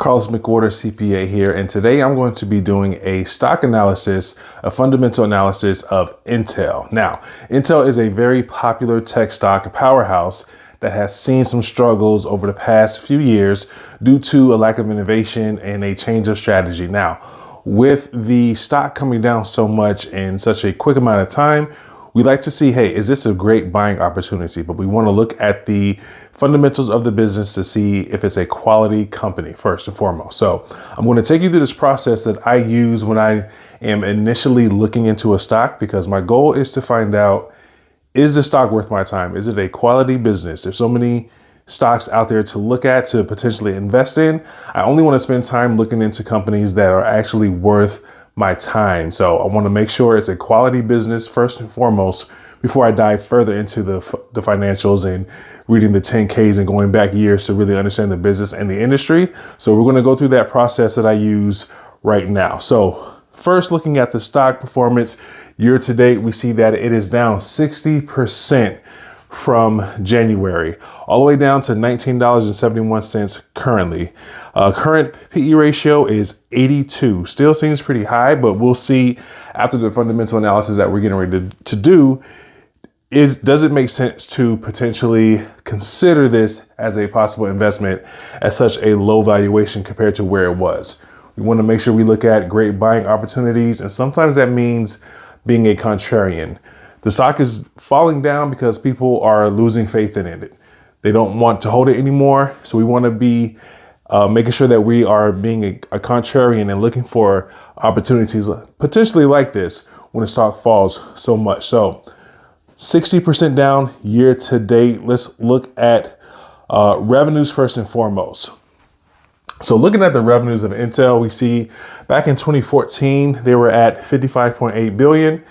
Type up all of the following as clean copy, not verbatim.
Carlos McWhorter, CPA here, and today I'm going to be doing a stock analysis, a fundamental analysis of Intel. Now, Intel is a very popular tech stock, a powerhouse that has seen some struggles over the past few years due to a lack of innovation and a change of strategy. Now, with the stock coming down so much in such a quick amount of time, we like to see, hey, is this a great buying opportunity? But we want to look at the fundamentals of the business to see if it's a quality company first and foremost. So I'm going to take you through this process that I use when I am initially looking into a stock, because my goal is to find out, is the stock worth my time? Is it a quality business? There's so many stocks out there to look at, to potentially invest in. I only want to spend time looking into companies that are actually worth my time. So I want to make sure it's a quality business first and foremost before I dive further into the financials and reading the 10Ks and going back years to really understand the business and the industry. So we're going to go through that process that I use right now. So first, looking at the stock performance year to date, we see that it is down 60% from January, all the way down to $19.71 currently. Current PE ratio is 82. Still seems pretty high, but we'll see after the fundamental analysis that we're getting ready to do, does it make sense to potentially consider this as a possible investment at such a low valuation compared to where it was? We want to make sure we look at great buying opportunities, and sometimes that means being a contrarian. The stock is falling down because people are losing faith in it. They don't want to hold it anymore. So we want to be making sure that we are being a contrarian and looking for opportunities potentially like this when the stock falls so much. So 60% down year to date. Let's look at revenues first and foremost. So looking at the revenues of Intel, we see back in 2014, they were at 55.8 billion.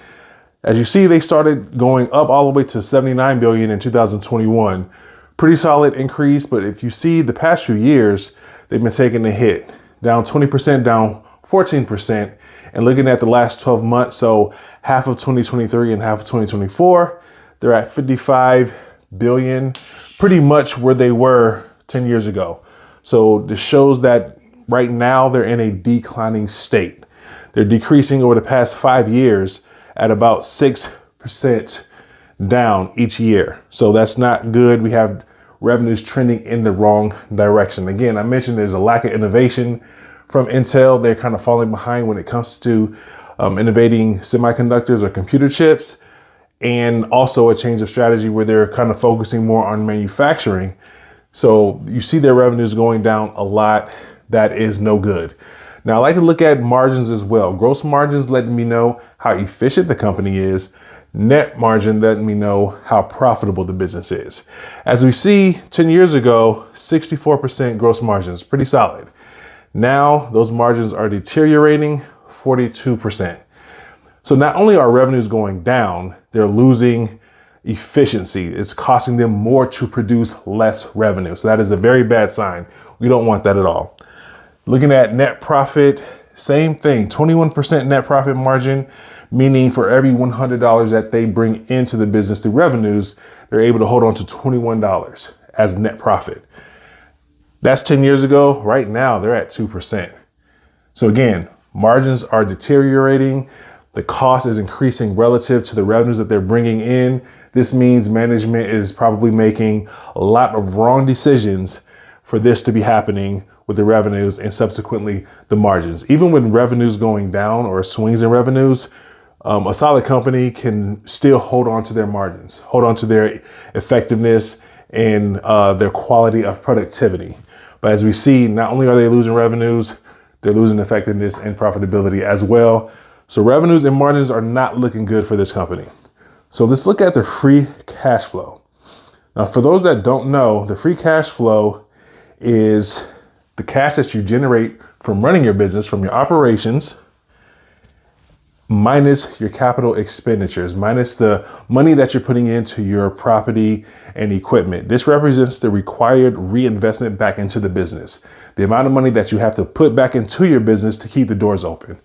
As you see, they started going up all the way to 79 billion in 2021. Pretty solid increase, but if you see the past few years, they've been taking a hit, down 20%, down 14%. And looking at the last 12 months, so half of 2023 and half of 2024, they're at 55 billion, pretty much where they were 10 years ago. So this shows that right now they're in a declining state. They're decreasing over the past 5 years at about 6% down each year. So that's not good. We have revenues trending in the wrong direction. Again, I mentioned there's a lack of innovation from Intel. They're kind of falling behind when it comes to innovating semiconductors or computer chips, and also a change of strategy where they're kind of focusing more on manufacturing. So you see their revenues going down a lot. That is no good. Now, I like to look at margins as well. Gross margins letting me know how efficient the company is. Net margin letting me know how profitable the business is. As we see 10 years ago, 64% gross margins, pretty solid. Now those margins are deteriorating, 42%. So not only are revenues going down, they're losing efficiency. It's costing them more to produce less revenue. So that is a very bad sign. We don't want that at all. Looking at net profit, same thing, 21% net profit margin, meaning for every $100 that they bring into the business through revenues, they're able to hold on to $21 as net profit. That's 10 years ago. Right now, they're at 2%. So again, margins are deteriorating. The cost is increasing relative to the revenues that they're bringing in. This means management is probably making a lot of wrong decisions for this to be happening with the revenues and subsequently the margins. Even when revenues going down or swings in revenues, a solid company can still hold on to their margins, hold on to their effectiveness and their quality of productivity. But as we see, not only are they losing revenues, they're losing effectiveness and profitability as well. So revenues and margins are not looking good for this company. So let's look at the free cash flow. Now, for those that don't know, the free cash flow is the cash that you generate from running your business, from your operations, minus your capital expenditures, minus the money that you're putting into your property and equipment. This represents the required reinvestment back into the business, the amount of money that you have to put back into your business to keep the doors open.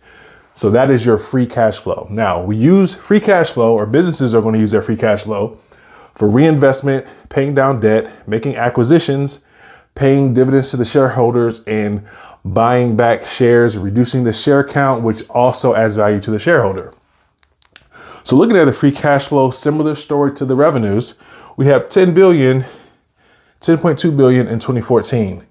So that is your free cash flow. Now, we use free cash flow, or businesses are going to use their free cash flow for reinvestment, paying down debt, making acquisitions, paying dividends to the shareholders, and buying back shares, reducing the share count, which also adds value to the shareholder. So looking at the free cash flow, similar story to the revenues, we have 10.2 billion in 2014.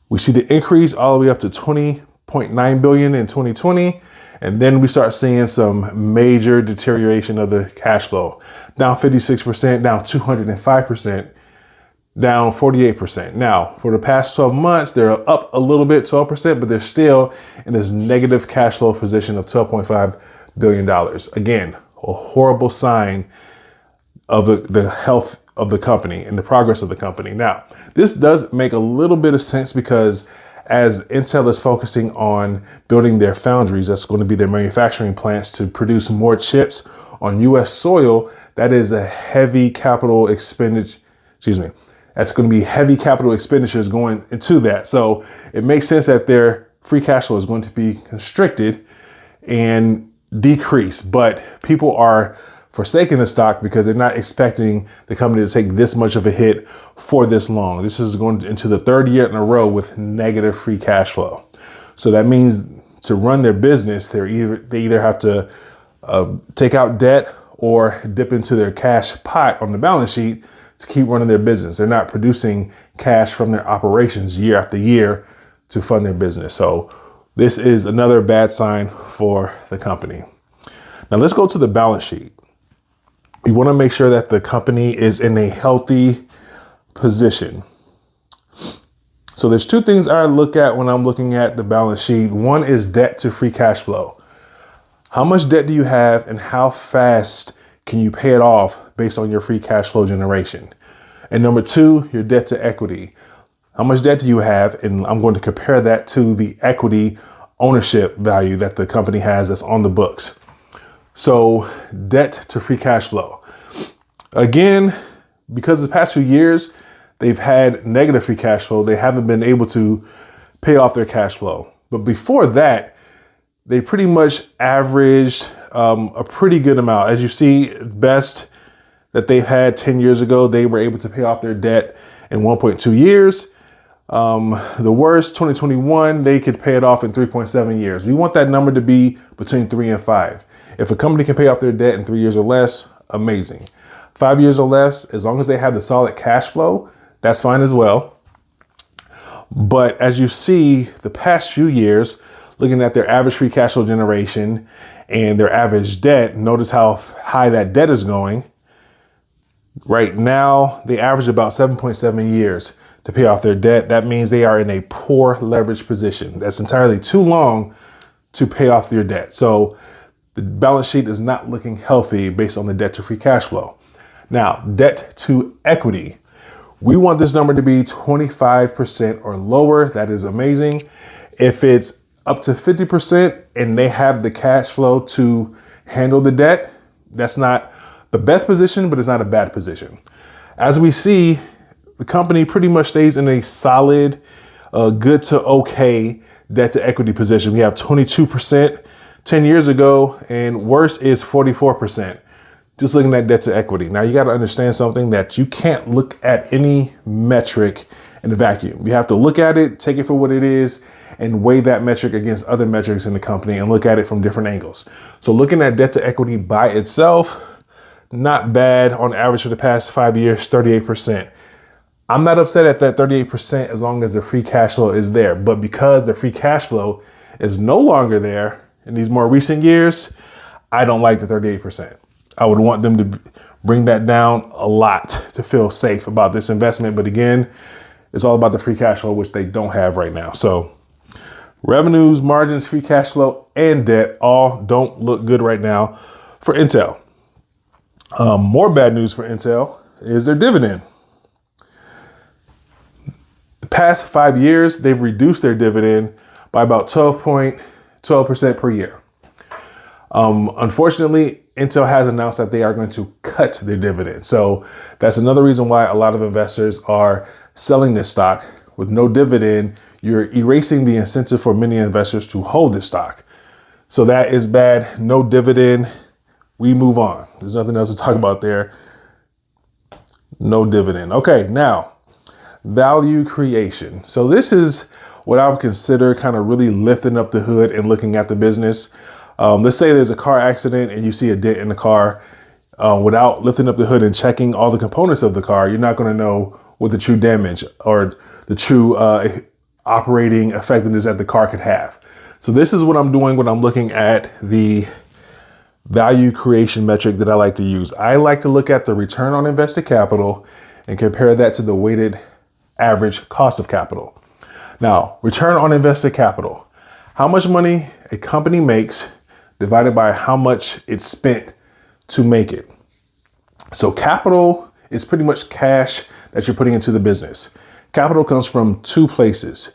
We see the increase all the way up to 20.9 billion in 2020. And then we start seeing some major deterioration of the cash flow. Down 56%, down 205%, down 48%. Now, for the past 12 months, they're up a little bit, 12%, but they're still in this negative cash flow position of $12.5 billion. Again, a horrible sign of the health of the company and the progress of the company. Now, this does make a little bit of sense because as Intel is focusing on building their foundries, that's going to be their manufacturing plants to produce more chips on US soil, that is a heavy capital expenditure, that's going to be heavy capital expenditures going into that. So it makes sense that their free cash flow is going to be constricted and decrease, but people are forsaking the stock because they're not expecting the company to take this much of a hit for this long. This is going into the third year in a row with negative free cash flow. So that means to run their business, they either have to take out debt or dip into their cash pot on the balance sheet to keep running their business. They're not producing cash from their operations year after year to fund their business. So this is another bad sign for the company. Now let's go to the balance sheet. We want to make sure that the company is in a healthy position. So there's two things I look at when I'm looking at the balance sheet. One is debt to free cash flow. How much debt do you have and how fast can you pay it off based on your free cash flow generation? And number two, your debt to equity. How much debt do you have? And I'm going to compare that to the equity ownership value that the company has that's on the books. So debt to free cash flow. Again, because the past few years, they've had negative free cash flow. They haven't been able to pay off their cash flow. But before that, they pretty much averaged a pretty good amount. As you see, best that they've had 10 years ago, they were able to pay off their debt in 1.2 years. The worst, 2021, they could pay it off in 3.7 years. We want that number to be between 3 and 5. If a company can pay off their debt in 3 years or less, amazing. 5 years or less, as long as they have the solid cash flow, that's fine as well. But as you see, the past few years, looking at their average free cash flow generation and their average debt, notice how high that debt is going. Right now, they average about 7.7 years to pay off their debt. That means they are in a poor leverage position. That's entirely too long to pay off your debt. So the balance sheet is not looking healthy based on the debt to free cash flow. Now, debt to equity. We want this number to be 25% or lower. That is amazing. If it's up to 50% and they have the cash flow to handle the debt, that's not the best position, but it's not a bad position. As we see, the company pretty much stays in a solid, good to okay debt to equity position. We have 22% 10 years ago, and worse is 44%. Just looking at debt to equity. Now you got to understand something, that you can't look at any metric in a vacuum. You have to look at it, take it for what it is, and weigh that metric against other metrics in the company and look at it from different angles. So looking at debt to equity by itself, not bad. On average for the past 5 years, 38%. I'm not upset at that 38% as long as the free cash flow is there. But because the free cash flow is no longer there in these more recent years, I don't like the 38%. I would want them to bring that down a lot to feel safe about this investment. But again, it's all about the free cash flow, which they don't have right now. So revenues, margins, free cash flow, and debt all don't look good right now for Intel. More bad news for Intel is their dividend. The past 5 years, they've reduced their dividend by about 12% per year. Unfortunately, Intel has announced that they are going to cut their dividend. So that's another reason why a lot of investors are selling this stock. With no dividend, you're erasing the incentive for many investors to hold this stock. So that is bad. No dividend. We move on. There's nothing else to talk about there. No dividend. Okay, now value creation. So this is what I would consider kind of really lifting up the hood and looking at the business. Let's say there's a car accident and you see a dent in the car. Without lifting up the hood and checking all the components of the car, you're not going to know what the true damage or the true operating effectiveness that the car could have. So this is what I'm doing when I'm looking at the value creation metric that I like to use. I like to look at the return on invested capital and compare that to the weighted average cost of capital. Now, return on invested capital, how much money a company makes divided by how much it's spent to make it. So capital is pretty much cash that you're putting into the business. Capital comes from two places.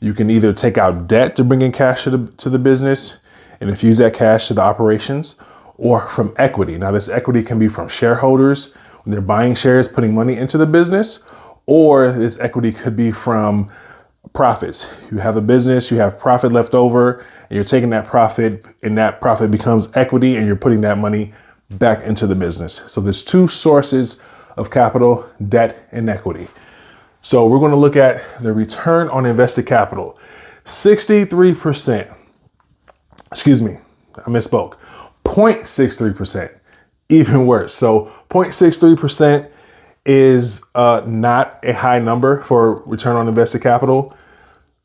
You can either take out debt to bring in cash to the business and infuse that cash to the operations, or from equity. Now, this equity can be from shareholders when they're buying shares, putting money into the business, or this equity could be from profits. You have a business, you have profit left over, and you're taking that profit, and that profit becomes equity, and you're putting that money back into the business. So there's two sources of capital: debt and equity. So we're going to look at the return on invested capital. 63%. Excuse me, I misspoke. 0.63%. Even worse. So 0.63% is not a high number for return on invested capital,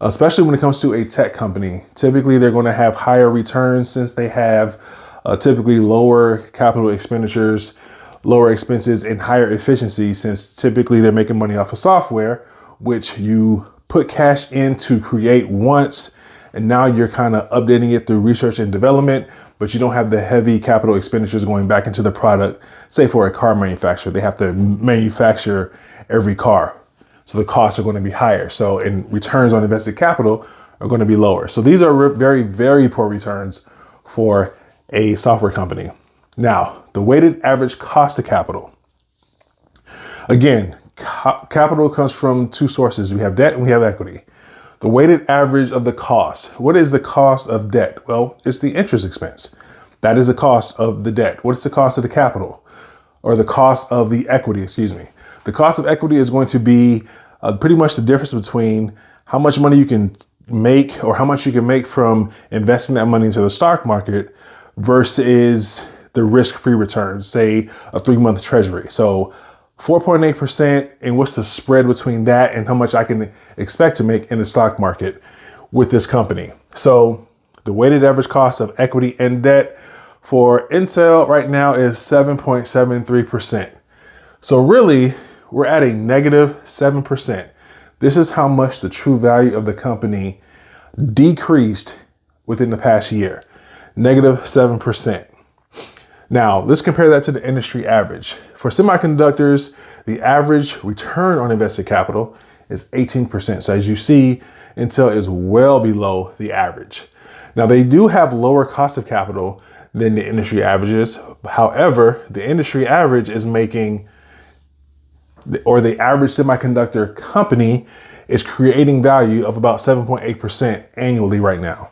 especially when it comes to a tech company. Typically, they're going to have higher returns since they have typically lower capital expenditures, lower expenses, and higher efficiency, since typically they're making money off of software, which you put cash in to create once, and now you're kind of updating it through research and development, but you don't have the heavy capital expenditures going back into the product. Say for a car manufacturer, they have to manufacture every car, so the costs are going to be higher. So, and returns on invested capital are going to be lower. So these are very, very poor returns for a software company. Now, the weighted average cost of capital. Again, capital comes from two sources. We have debt and we have equity. The weighted average of the cost. What is the cost of debt? Well, it's the interest expense. That is the cost of the debt. What is the cost of the capital, or the cost of the equity? Excuse me. The cost of equity is going to be pretty much the difference between how much money you can make, or how much you can make from investing that money into the stock market versus the risk-free return, say a 3-month treasury. So 4.8%, and what's the spread between that and how much I can expect to make in the stock market with this company. So the weighted average cost of equity and debt for Intel right now is 7.73%. So really, we're at a negative 7%. This is how much the true value of the company decreased within the past year, negative 7%. Now, let's compare that to the industry average. For semiconductors, the average return on invested capital is 18%. So as you see, Intel is well below the average. Now, they do have lower cost of capital than the industry averages. However, the industry average is making, or the average semiconductor company is creating value of about 7.8% annually right now.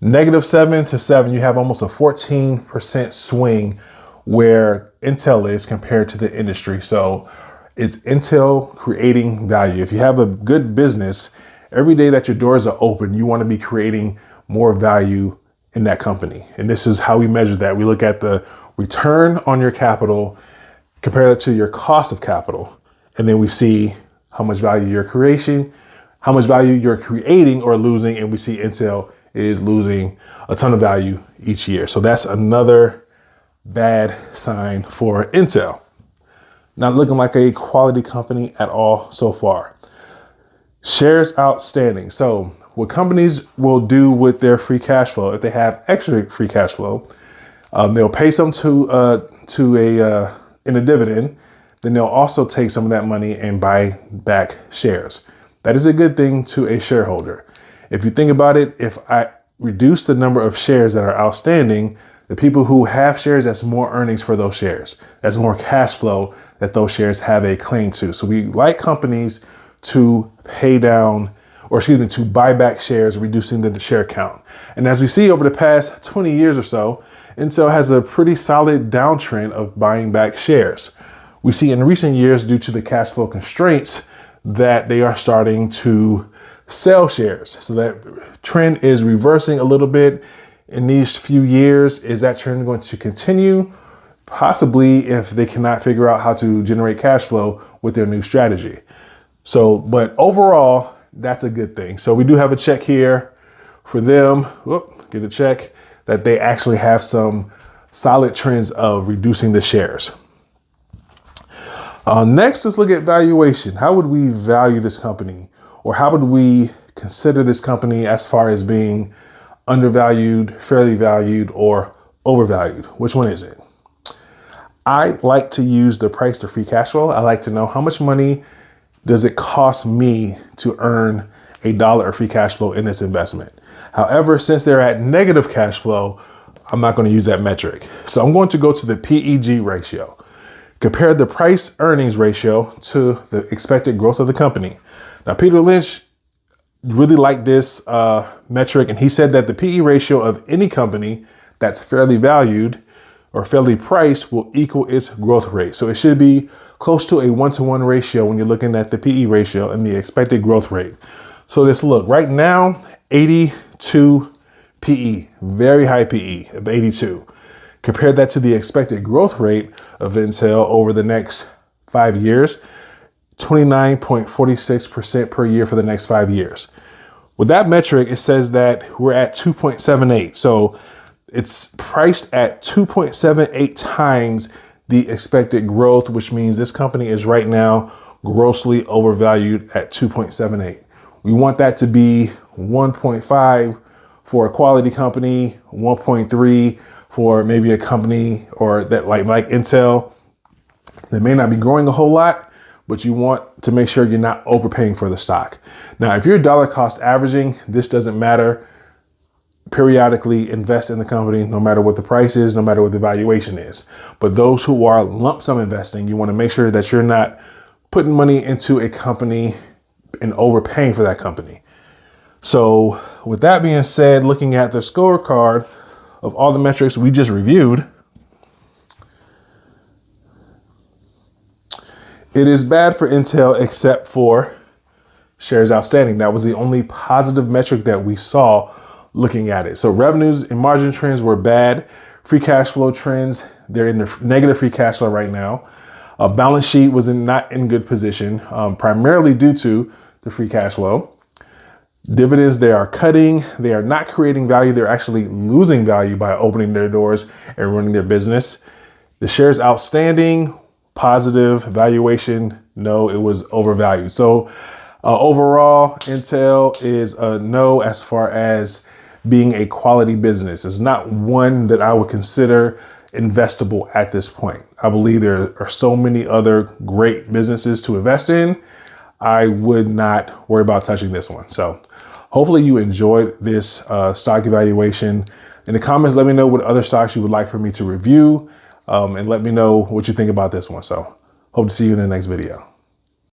Negative 7 to 7, you have almost a 14% swing where Intel is compared to the industry. So is Intel creating value? If you have a good business, every day that your doors are open, you want to be creating more value in that company. And this is how we measure that. We look at the return on your capital, compare that to your cost of capital, and then we see how much value you're creating, how much value you're creating or losing, and we see Intel is losing a ton of value each year. So that's another bad sign for Intel. Not looking like a quality company at all so far. Shares outstanding. So what companies will do with their free cash flow, if they have extra free cash flow, they'll pay some in a dividend. Then they'll also take some of that money and buy back shares. That is a good thing to a shareholder. If you think about it, if I reduce the number of shares that are outstanding, the people who have shares, that's more earnings for those shares. That's more cash flow that those shares have a claim to. So we like companies to pay down, or excuse me, to buy back shares, reducing the share count. And as we see over the past 20 years or so, Intel has a pretty solid downtrend of buying back shares. We see in recent years, due to the cash flow constraints, that they are starting to sell shares. So that trend is reversing a little bit in these few years. Is that trend going to continue? Possibly, if they cannot figure out how to generate cash flow with their new strategy. So, but overall, that's a good thing. So we do have a check here for them. Whoop, get a check that they actually have some solid trends of reducing the shares. Next, let's look at valuation. How would we value this company? Or how would we consider this company as far as being undervalued, fairly valued, or overvalued? Which one is it? I like to use the price to free cash flow. I like to know how much money does it cost me to earn $1 of free cash flow in this investment. However, since they're at negative cash flow, I'm not going to use that metric. So I'm going to go to the PEG ratio. Compare the price earnings ratio to the expected growth of the company. Now, Peter Lynch really liked this metric, and he said that the PE ratio of any company that's fairly valued or fairly priced will equal its growth rate. So it should be close to a 1-to-1 ratio when you're looking at the PE ratio and the expected growth rate. So let's look right now, 82 PE, very high PE of 82. Compare that to the expected growth rate of Intel over the next 5 years, 29.46% per year for the next 5 years. With that metric, it says that we're at 2.78. So it's priced at 2.78 times the expected growth, which means this company is right now grossly overvalued at 2.78. We want that to be 1.5 for a quality company, 1.3 for maybe a company or that like Intel that may not be growing a whole lot, but you want to make sure you're not overpaying for the stock. Now, if you're dollar cost averaging, this doesn't matter. Periodically invest in the company, no matter what the price is, no matter what the valuation is. But those who are lump sum investing, you want to make sure that you're not putting money into a company and overpaying for that company. So with that being said, looking at the scorecard of all the metrics we just reviewed, it is bad for Intel except for shares outstanding. That was the only positive metric that we saw looking at it. So revenues and margin trends were bad. Free cash flow trends, they're in the negative free cash flow right now. Balance sheet was not in good position, primarily due to the free cash flow. Dividends, they are cutting. They are not creating value. They're actually losing value by opening their doors and running their business. The shares outstanding, positive. Valuation, no, it was overvalued. So overall, Intel is a no as far as being a quality business. It's not one that I would consider investable at this point. I believe there are so many other great businesses to invest in. I would not worry about touching this one. So hopefully you enjoyed this stock evaluation. In the comments, let me know what other stocks you would like for me to review, and let me know what you think about this one. So hope to see you in the next video.